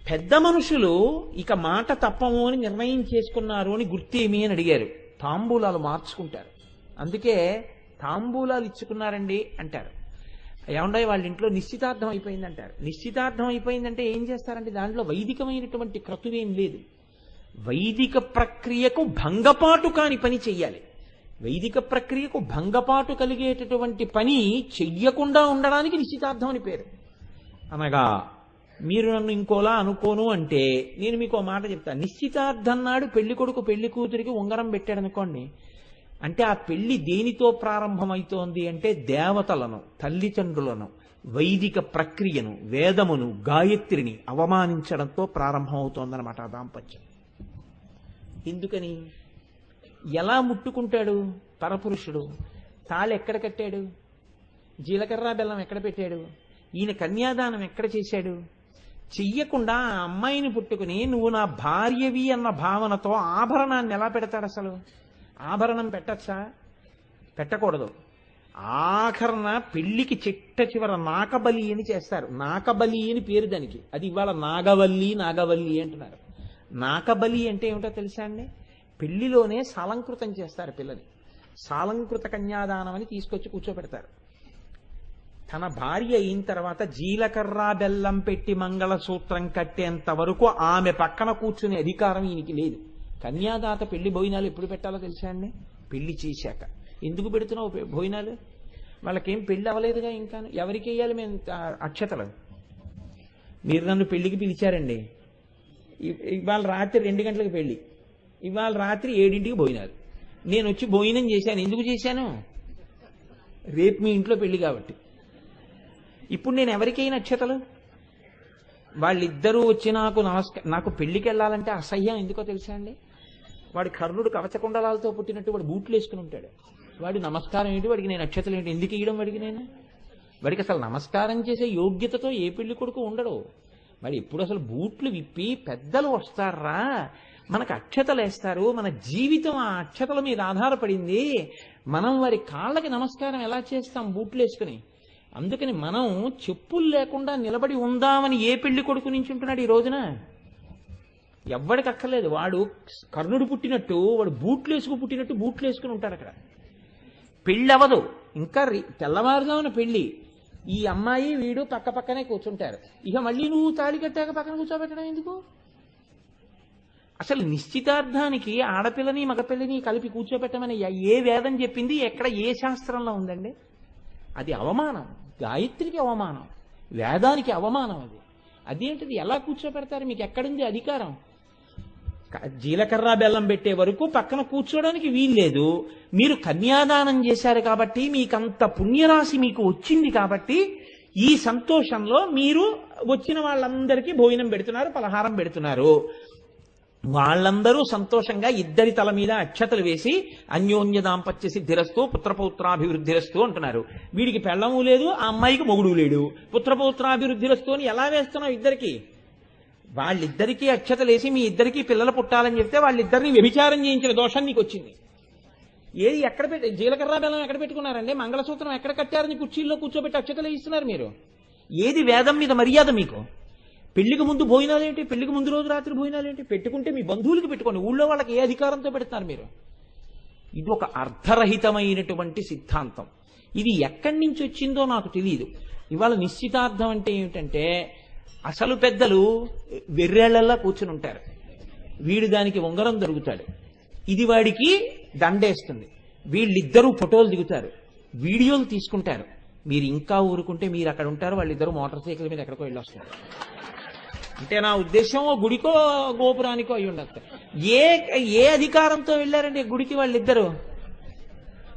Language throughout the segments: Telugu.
పెద్ద మనుషులు ఇక మాట తప్పము అని నిర్ణయం చేసుకున్నారు అని గుర్తేమి అని అడిగారు. తాంబూలాలు మార్చుకుంటారు. అందుకే తాంబూలాలు ఇచ్చుకున్నారండి అంటారు. ఏమంటే వాళ్ళ ఇంట్లో నిశ్చితార్థం అయిపోయింది అంటారు. నిశ్చితార్థం అయిపోయిందంటే ఏం చేస్తారంటే దాంట్లో వైదికమైనటువంటి క్రతువేం లేదు. వైదిక ప్రక్రియకు భంగపాటు కాని పని చెయ్యాలి. వైదిక ప్రక్రియకు భంగపాటు కలిగేటటువంటి పని చెయ్యకుండా ఉండడానికి నిశ్చితార్థం అని పేరు. అనగా మీరు నన్ను ఇంకోలా అనుకోను అంటే నేను మీకు మాట చెప్తాను. నిశ్చితార్థం నాడు పెళ్లి కొడుకు పెళ్లి కూతురికి ఉంగరం పెట్టాడు అనుకోండి, అంటే ఆ పెళ్లి దేనితో ప్రారంభమవుతోంది అంటే దేవతలను, తల్లిదండ్రులను, వైదిక ప్రక్రియను, వేదమును, గాయత్రిని అవమానించడంతో ప్రారంభమవుతోందన్నమాట ఆ దాంపత్యం. ఎందుకని? ఎలా ముట్టుకుంటాడు పరపురుషుడు? తాళి ఎక్కడ కట్టాడు? జీలకర్ర బెల్లం ఎక్కడ పెట్టాడు? ఈయన కన్యాదానం ఎక్కడ చేశాడు? చెయ్యకుండా ఆ అమ్మాయిని పుట్టుకుని నువ్వు నా భార్యవి అన్న భావనతో ఆభరణాన్ని ఎలా పెడతాడు? అసలు ఆభరణం పెట్టచ్చా? పెట్టకూడదు. ఆఖరణ పెళ్లికి చిట్ట చివర నాకబలి అని చేస్తారు. నాకబలి అని పేరు దానికి. అది ఇవాళ నాగవల్లి నాగవల్లి అంటున్నారు. నాకబలి అంటే ఏమిటో తెలుసా అండి? పెళ్లిలోనే సాలంకృతం చేస్తారు పిల్లని. సాలంకృత కన్యాదానం అని తీసుకొచ్చి కూర్చోబెడతారు. తన భార్య అయిన తర్వాత జీలకర్ర బెల్లం పెట్టి మంగళసూత్రం కట్టేంత వరకు ఆమె పక్కన కూర్చునే అధికారం ఈయనకి లేదు. కన్యాదాత పెళ్లి భోజనాలు ఎప్పుడు పెట్టాలో తెలుసా అండి? పెళ్లి చేశాక. ఎందుకు పెడుతున్నావు భోజనాలు? వాళ్ళకేం పెళ్లి అవ్వలేదుగా ఇంకా. ఎవరికి వేయాలి మేము అక్షతలు? మీరు నన్ను పెళ్లికి పిలిచారండి, ఇవాళ రాత్రి 2 గంటలకు పెళ్లి, ఇవాళ రాత్రి 7ంటికి భోజనాలు. నేను వచ్చి భోజనం చేశాను. ఎందుకు చేశాను? రేపు మీ ఇంట్లో పెళ్లి కాబట్టి. ఇప్పుడు నేను ఎవరికైనా అక్షతలు? వాళ్ళిద్దరూ వచ్చి నాకు పెళ్లికి వెళ్ళాలంటే అసహ్యం. ఎందుకో తెలుసా అండి? వాడి కర్ణుడు కవచకుండలాలతో పుట్టినట్టు వాడు బూట్లు వేసుకుని ఉంటాడు. వాడి నమస్కారం ఏంటి? వాడికి నేను అక్షతలు ఏంటి? ఎందుకు ఇవ్వడం వాడికి నేను? వాడికి అసలు నమస్కారం చేసే యోగ్యతతో ఏ పెళ్లి కొడుకు ఉండడు. వాడు ఎప్పుడు అసలు బూట్లు విప్పి పెద్దలు వస్తారా మనకు అక్షతలు వేస్తారు. మన జీవితం ఆ అక్షతల మీద ఆధారపడింది. మనం వారి కాళ్ళకి నమస్కారం ఎలా చేస్తాం? బూట్లు వేసుకుని. అందుకని మనం చెప్పులు లేకుండా నిలబడి ఉందామని ఏ పెళ్లి కొడుకు నుంచి ఉంటున్నాడు ఈ రోజున? ఎవ్వడికి అక్కర్లేదు. వాడు కర్ణుడు పుట్టినట్టు వాడు బూట్లు వేసుకు పుట్టినట్టు బూట్లు వేసుకుని ఉంటాడు అక్కడ. పెళ్ళి అవ్వదు. ఇంకా తెల్లవారుజామున పెళ్లి. ఈ అమ్మాయి వీడు పక్క పక్కనే కూర్చుంటారు. ఇక మళ్ళీ నువ్వు తాళి కట్టాక పక్కన కూర్చోబెట్టడం ఎందుకు? అసలు నిశ్చితార్థానికి ఆడపిల్లని మగపిల్లని కలిపి కూర్చోబెట్టమని ఏ వేదం చెప్పింది? ఎక్కడ ఏ శాస్త్రంలో ఉందండి? అది అవమానం. గాయత్రికి అవమానం, వేదానికి అవమానం. అదేంటిది? ఎలా కూర్చోబెడతారు? మీకు ఎక్కడుంది అధికారం? జీలకర్ర బెల్లం పెట్టే వరకు పక్కన కూర్చోడానికి వీల్లేదు. మీరు కన్యాదానం చేశారు కాబట్టి మీకంత పుణ్యరాశి మీకు వచ్చింది కాబట్టి ఈ సంతోషంలో మీరు వచ్చిన వాళ్ళందరికీ భోజనం పెడుతున్నారు, పలహారం పెడుతున్నారు. వాళ్ళందరూ సంతోషంగా ఇద్దరి తల మీద అక్షతలు వేసి అన్యోన్య దాంపత్య సిద్ధిరస్తూ పుత్రపౌత్రాభివృద్ధిరస్తూ అంటున్నారు. వీడికి పెళ్ళము లేదు, ఆ అమ్మాయికి మొగుడు లేడు. పుత్రపౌత్రాభివృద్ధిరస్తూ అని ఎలా వేస్తున్నావు ఇద్దరికి? వాళ్ళిద్దరికీ అక్షతలు వేసి మీ ఇద్దరికీ పిల్లలు పుట్టాలని చెప్తే వాళ్ళిద్దరిని వ్యభిచారం చేయించిన దోషం నీకు వచ్చింది. ఏది ఎక్కడ పెట్టి జీలకర్ర బెల్లం ఎక్కడ పెట్టుకున్నారండి? మంగళసూత్రం ఎక్కడ కట్టారని కుర్చీల్లో కూర్చోబెట్టి అక్షతలు ఇస్తున్నారు మీరు. ఏది వేదం మీద మర్యాద మీకు? పెళ్లికి ముందు భోజనాలు ఏంటి? పెళ్లికి ముందు రోజు రాత్రి భోజనాలు ఏంటి? పెట్టుకుంటే మీ బంధువులకి పెట్టుకోండి. ఊళ్ళో వాళ్ళకి ఏ అధికారంతో పెడతారు మీరు? ఇది ఒక అర్థరహితమైనటువంటి సిద్ధాంతం. ఇది ఎక్కడి నుంచి వచ్చిందో నాకు తెలియదు. ఇవాళ నిశ్చితార్థం అంటే ఏమిటంటే అసలు పెద్దలు వెర్రేళ్లలా కూర్చుని ఉంటారు. వీడు దానికి ఉంగరం దొరుకుతాడు, ఇది వాడికి దండేస్తుంది. వీళ్ళిద్దరూ ఫోటోలు దిగుతారు, వీడియోలు తీసుకుంటారు. మీరు ఇంకా ఊరుకుంటే మీరు అక్కడ ఉంటారు, వాళ్ళిద్దరూ మోటార్ సైకిల్ మీద ఎక్కడికో వెళ్ళొస్తారు. అంటే నా ఉద్దేశం గుడికో గోపురానికో అయి ఉండదు. ఏ అధికారంతో వెళ్ళారండి గుడికి వాళ్ళిద్దరు?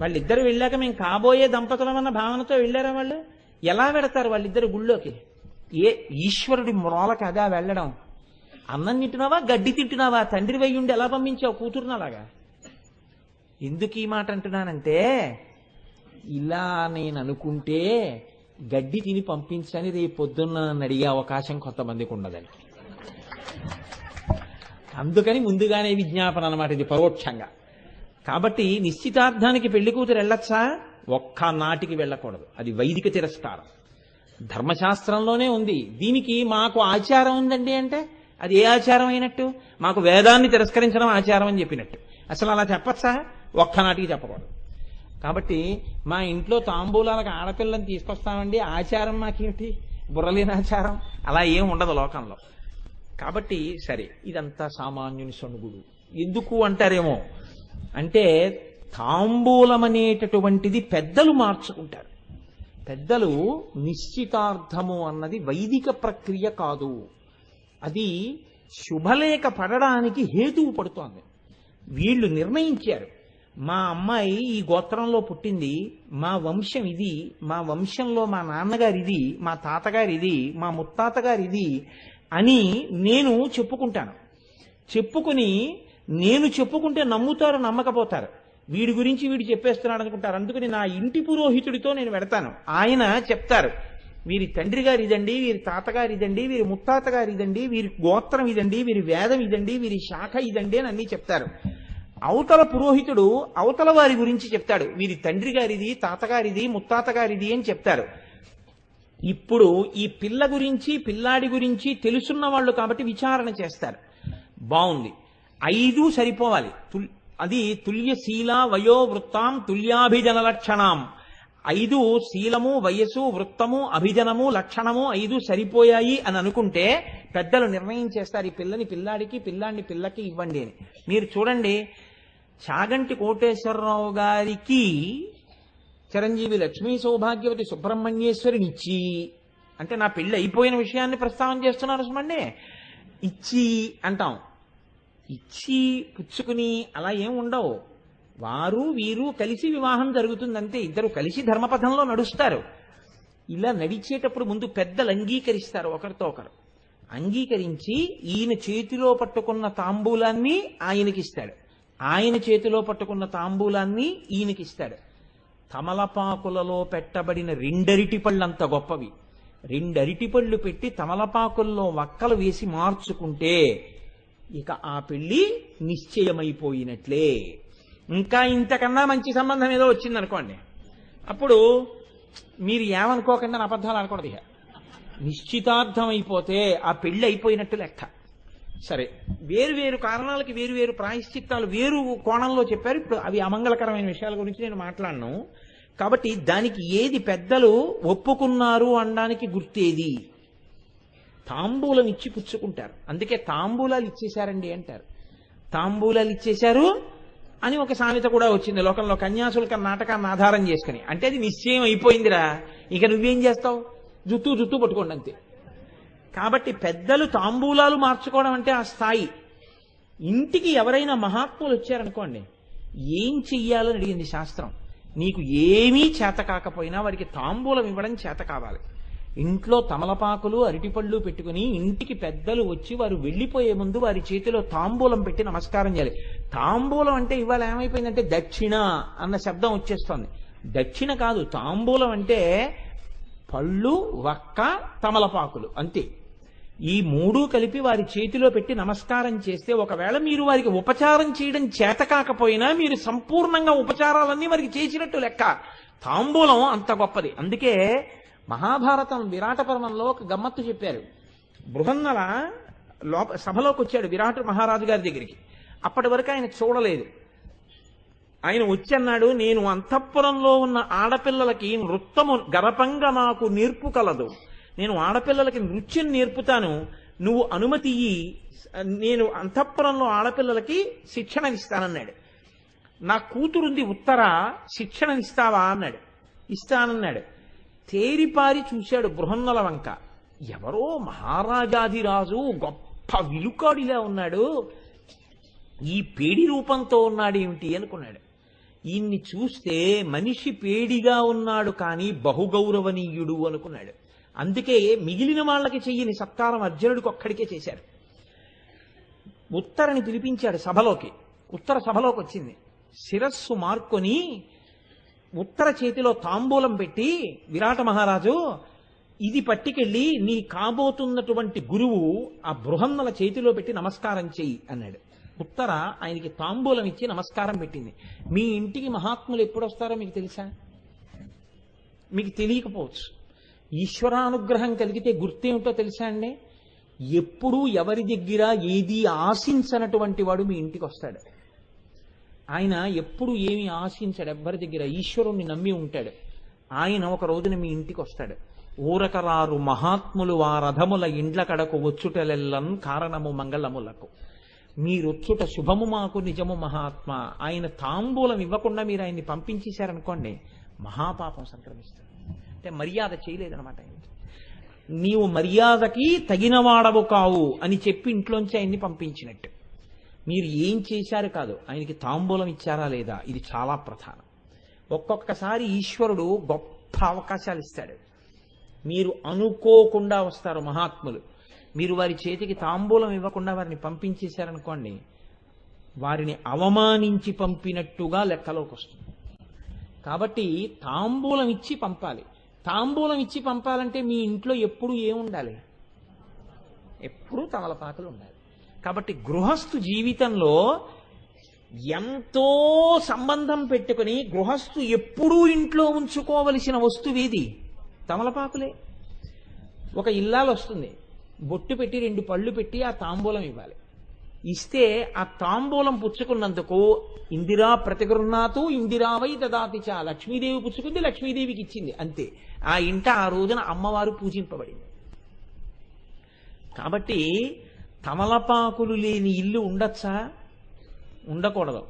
వాళ్ళిద్దరు వెళ్ళాక మేము కాబోయే దంపతులమన్న భావనతో వెళ్ళారా వాళ్ళు? ఎలా వెడతారు వాళ్ళిద్దరు గుళ్ళోకి? ఏ ఈశ్వరుడి మ్రోలకి అదా వెళ్ళడం? అన్నం తింటున్నావా, గడ్డి తింటున్నావా? తండ్రి వయ్యుండి ఎలా పంపించావు కూతురునలాగా? ఎందుకు ఈ మాట అంటున్నానంటే ఇలా నేను అనుకుంటే గడ్డి తిని పంపించని రేపు పొద్దున్న నన్ను అడిగే అవకాశం కొంతమందికి ఉండదని. అందుకని ముందుగానే విజ్ఞాపన అన్నమాట ఇది పరోక్షంగా. కాబట్టి నిశ్చితార్థానికి పెళ్లి కూతురు వెళ్ళొచ్చా? ఒక్క నాటికి వెళ్ళకూడదు. అది వైదిక తిరస్కారం. ధర్మశాస్త్రంలోనే ఉంది. దీనికి మాకు ఆచారం ఉందండి అంటే అది ఏ ఆచారం అయినట్టు? మాకు వేదాన్ని తిరస్కరించడం ఆచారం అని చెప్పినట్టు. అసలు అలా చెప్పచ్చా? ఒక్కనాటికి చెప్పకూడదు. కాబట్టి మా ఇంట్లో తాంబూలాలకు ఆడపిల్లని తీసుకొస్తామండి, ఆచారం మాకేమిటి? బుర్రలేని ఆచారం. అలా ఏం ఉండదు లోకంలో. కాబట్టి సరే, ఇదంతా సామాన్యుని సణుగుడు. ఎందుకు అంటారేమో అంటే, తాంబూలం అనేటటువంటిది పెద్దలు మార్చుకుంటారు. పెద్దలు నిశ్చితార్థము అన్నది వైదిక ప్రక్రియ కాదు, అది శుభలేఖ పడడానికి హేతువు పడుతోంది. వీళ్ళు నిర్ణయించారు, మా అమ్మాయి ఈ గోత్రంలో పుట్టింది, మా వంశం ఇది, మా వంశంలో మా నాన్నగారు ఇది, మా తాతగారు ఇది, మా ముత్తాతగారు ఇది అని నేను చెప్పుకుంటాను. చెప్పుకుని నేను చెప్పుకుంటే నమ్ముతారు, నమ్మకపోతారు. వీడి గురించి వీడు చెప్పేస్తున్నాడు అనుకుంటారు. అందుకని నా ఇంటి పురోహితుడితో నేను వెడతాను. ఆయన చెప్తారు, వీరి తండ్రి గారు ఇదండి, వీరి తాతగారు ఇదండి, వీరి ముత్తాతగారు ఇదండి, వీరి గోత్రం ఇదండి, వీరి వేదం ఇదండి, వీరి శాఖ ఇదండి అని అన్నీ చెప్తారు. అవతల పురోహితుడు అవతల వారి గురించి చెప్తాడు, వీరి తండ్రి గారిది, తాతగారిది, ముత్తాతగారిది అని చెప్తారు. ఇప్పుడు ఈ పిల్ల గురించి పిల్లాడి గురించి తెలుసున్న వాళ్ళు కాబట్టి విచారణ చేస్తారు. బాగుంది, 5 సరిపోవాలి. అది తుల్యశీల వయోవృత్తాం తుల్యాభిజన లక్షణాం. 5 శీలము, వయస్సు, వృత్తము, అభిజనము, లక్షణము 5 సరిపోయాయి అని అనుకుంటే పెద్దలు నిర్ణయం చేస్తారు, ఈ పిల్లని పిల్లాడికి, పిల్లాడిని పిల్లకి ఇవ్వండి అని. మీరు చూడండి, చాగంటి కోటేశ్వరరావు గారికి చిరంజీవి లక్ష్మీ సౌభాగ్యవతి సుబ్రహ్మణ్యేశ్వరినిచ్చి, అంటే నా పెళ్లి అయిపోయిన విషయాన్ని ప్రస్తావన చేస్తున్నారు సుమండి, ఇచ్చి అంటాం. ఇచ్చి పుచ్చుకుని అలా ఏం ఉండవు. వారు వీరు కలిసి వివాహం జరుగుతుందంటే ఇద్దరు కలిసి ధర్మపథంలో నడుస్తారు. ఇలా నడిచేటప్పుడు ముందు పెద్దలు అంగీకరిస్తారు, ఒకరితో ఒకరు అంగీకరించి ఈయన చేతిలో పట్టుకున్న తాంబూలాన్ని ఆయనకిస్తాడు, ఆయన చేతిలో పట్టుకున్న తాంబూలాన్ని ఈయనకిస్తాడు. తమలపాకులలో పెట్టబడిన 2 అరటిపళ్ళు అంత గొప్పవి. 2 అరటిపళ్ళు పెట్టి తమలపాకుల్లో వక్కలు వేసి మార్చుకుంటే ఇక ఆ పెళ్లి నిశ్చయమైపోయినట్లే. ఇంకా ఇంతకన్నా మంచి సంబంధం ఏదో వచ్చిందనుకోండి, అప్పుడు మీరు ఏమనుకోకుండా అబద్ధాలు అనకూడదు. ఇక నిశ్చితార్థం అయిపోతే ఆ పెళ్లి అయిపోయినట్టు లెక్క. సరే, వేరు వేరు కారణాలకి వేరు వేరు ప్రాయశ్చిత్తాలు వేరు కోణంలో చెప్పారు. ఇప్పుడు అవి అమంగళకరమైన విషయాల గురించి నేను మాట్లాడను. కాబట్టి దానికి ఏది పెద్దలు ఒప్పుకున్నారు అనడానికి గుర్తేది? తాంబూలం ఇచ్చి పుచ్చుకుంటారు. అందుకే తాంబూలాలు ఇచ్చేశారండి అంటారు. తాంబూలాలు ఇచ్చేశారు అని ఒక సామెత కూడా వచ్చింది లోకంలో, కన్యాశుల్క నాటకాన్ని ఆధారం చేసుకుని. అంటే అది నిశ్చయం అయిపోయిందిరా, ఇక నువ్వేం చేస్తావు, జుట్టు పట్టుకోండి అంతే. కాబట్టి పెద్దలు తాంబూలాలు మార్చుకోవడం అంటే ఆ స్థాయి. ఇంటికి ఎవరైనా మహాత్ములు వచ్చారనుకోండి, ఏం చెయ్యాలని అడిగింది శాస్త్రం. నీకు ఏమీ చేత కాకపోయినా వారికి తాంబూలం ఇవ్వడం చేత కావాలి. ఇంట్లో తమలపాకులు అరటిపళ్ళు పెట్టుకుని ఇంటికి పెద్దలు వచ్చి వారు వెళ్ళిపోయే ముందు వారి చేతిలో తాంబూలం పెట్టి నమస్కారం చేయాలి. తాంబూలం అంటే ఇవాళ ఏమైపోయిందంటే దక్షిణ అన్న శబ్దం వచ్చేస్తోంది. దక్షిణ కాదు, తాంబూలం అంటే పళ్ళు, వక్క, తమలపాకులు అంతే. ఈ 3 కలిపి వారి చేతిలో పెట్టి నమస్కారం చేస్తే, ఒకవేళ మీరు వారికి ఉపచారం చేయడం చేత కాకపోయినా మీరు సంపూర్ణంగా ఉపచారాలన్నీ వారికి చేసినట్టు లెక్క. తాంబూలం అంత గొప్పది. అందుకే మహాభారతం విరాట పర్వంలో ఒక గమ్మత్తు చెప్పారు. బృహన్నల సభలోకి వచ్చాడు విరాట మహారాజు గారి దగ్గరికి. అప్పటి వరకు ఆయన చూడలేదు. ఆయన వచ్చి అన్నాడు, నేను అంతఃపురంలో ఉన్న ఆడపిల్లలకి నృత్యము గరపంగా నాకు నేర్పు కలదు, నేను ఆడపిల్లలకి నృత్యం నేర్పుతాను, నువ్వు అనుమతి ఇయ్యి, నేను అంతఃపురంలో ఆడపిల్లలకి శిక్షణనిస్తానన్నాడు. నా కూతురుంది ఉత్తర, శిక్షణనిస్తావా అన్నాడు. ఇస్తానన్నాడు. తేరిపారి చూశాడు బృహన్నల వంక. ఎవరో మహారాజాధిరాజు గొప్ప విలుకాడిలా ఉన్నాడు, ఈ పేడి రూపంతో ఉన్నాడేమిటి అనుకున్నాడు. ఈయన్ని చూస్తే మనిషి పేడిగా ఉన్నాడు కానీ బహుగౌరవనీయుడు అనుకున్నాడు. అందుకే మిగిలిన వాళ్ళకి చెయ్యని సత్కారం అర్జునుడికి ఒక్కడికే చేశారు. ఉత్తరని పిలిపించాడు సభలోకి. ఉత్తర సభలోకి వచ్చింది. శిరస్సు మార్కొని ఉత్తర చేతిలో తాంబూలం పెట్టి, విరాట మహారాజు ఇది పట్టుకెళ్ళి నీ కాబోతున్నటువంటి గురువు ఆ బృహన్నల చేతిలో పెట్టి నమస్కారం చెయ్యి అన్నాడు. ఉత్తర ఆయనకి తాంబూలం ఇచ్చి నమస్కారం పెట్టింది. మీ ఇంటికి మహాత్ములు ఎప్పుడు వస్తారో మీకు తెలుసా? మీకు తెలియకపోవచ్చు. ఈశ్వరానుగ్రహం కలిగితే గుర్తేమిటో తెలుసా అండి? ఎప్పుడూ ఎవరి దగ్గర ఏది ఆశించనటువంటి వాడు మీ ఇంటికి వస్తాడు. ఆయన ఎప్పుడు ఏమి ఆశించాడు ఎవ్వరి దగ్గర, ఈశ్వరుణ్ణి నమ్మి ఉంటాడు. ఆయన ఒక రోజున మీ ఇంటికి వస్తాడు. ఊరకరారు మహాత్ములు వారథముల ఇండ్ల కడకు వచ్చుటలెల్లం కారణము మంగళములకు, మీరొచ్చుట శుభము మాకు నిజము మహాత్మ. ఆయన తాంబూలం ఇవ్వకుండా మీరు ఆయన్ని పంపించేశారనుకోండి, మహాపాపం సంక్రమిస్తుంది. అంటే మర్యాద చేయలేదనమాట ఆయనకి. నీవు మర్యాదకి తగినవాడవు కావు అని చెప్పి ఇంట్లోంచి ఆయన్ని పంపించినట్టు. మీరు ఏం చేశారు కాదు, ఆయనకి తాంబూలం ఇచ్చారా లేదా, ఇది చాలా ప్రధానం. ఒక్కొక్కసారి ఈశ్వరుడు గొప్ప అవకాశాలు ఇస్తాడు. మీరు అనుకోకుండా వస్తారు మహాత్ములు, మీరు వారి చేతికి తాంబూలం ఇవ్వకుండా వారిని పంపించేశారనుకోండి, వారిని అవమానించి పంపినట్టుగా లెక్కలోకి వస్తుంది. కాబట్టి తాంబూలం ఇచ్చి పంపాలి. తాంబూలం ఇచ్చి పంపాలంటే మీ ఇంట్లో ఎప్పుడు ఏముండాలి? ఎప్పుడూ తమలపాకులు ఉండాలి. కాబట్టి గృహస్థు జీవితంలో ఎంతో సంబంధం పెట్టుకుని గృహస్థు ఎప్పుడూ ఇంట్లో ఉంచుకోవలసిన వస్తువేది? తమలపాకులే. ఒక ఇల్లాలు వస్తుంది, బొట్టు పెట్టి 2 పళ్ళు పెట్టి ఆ తాంబూలం ఇవ్వాలి. ఇస్తే ఆ తాంబూలం పుచ్చుకున్నందుకు ఇందిరా ప్రతిగృహ్ణాతు ఇందిరావై దదాతిచ, లక్ష్మీదేవి పుచ్చుకుంది, లక్ష్మీదేవికి ఇచ్చింది, అంతే. ఆ ఇంట ఆ రోజున అమ్మవారు పూజింపబడింది. కాబట్టి తమలపాకులు లేని ఇల్లు ఉండొచ్చా? ఉండకూడదు.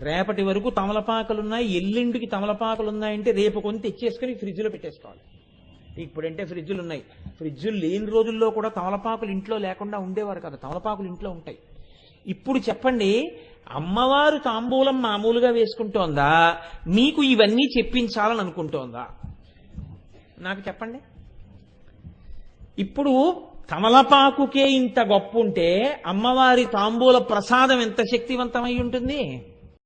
రేపటి వరకు తమలపాకులున్నాయి, ఎల్లుండికి తమలపాకులు ఉన్నాయంటే రేపు కొని తెచ్చేసుకుని ఫ్రిడ్జ్లో పెట్టేసుకోవాలి. ఇప్పుడంటే ఫ్రిడ్జులు ఉన్నాయి, ఫ్రిడ్జులు లేని రోజుల్లో కూడా తమలపాకులు ఇంట్లో లేకుండా ఉండేవారు కదా, తమలపాకులు ఇంట్లో ఉంటాయి. ఇప్పుడు చెప్పండి, అమ్మవారు తాంబూలం మామూలుగా వేసుకుంటోందా, మీకు ఇవన్నీ చెప్పించాలని అనుకుంటోందా? నాకు చెప్పండి. ఇప్పుడు తమలపాకుకే ఇంత గొప్ప ఉంటే అమ్మవారి తాంబూల ప్రసాదం ఎంత శక్తివంతమై ఉంటుంది?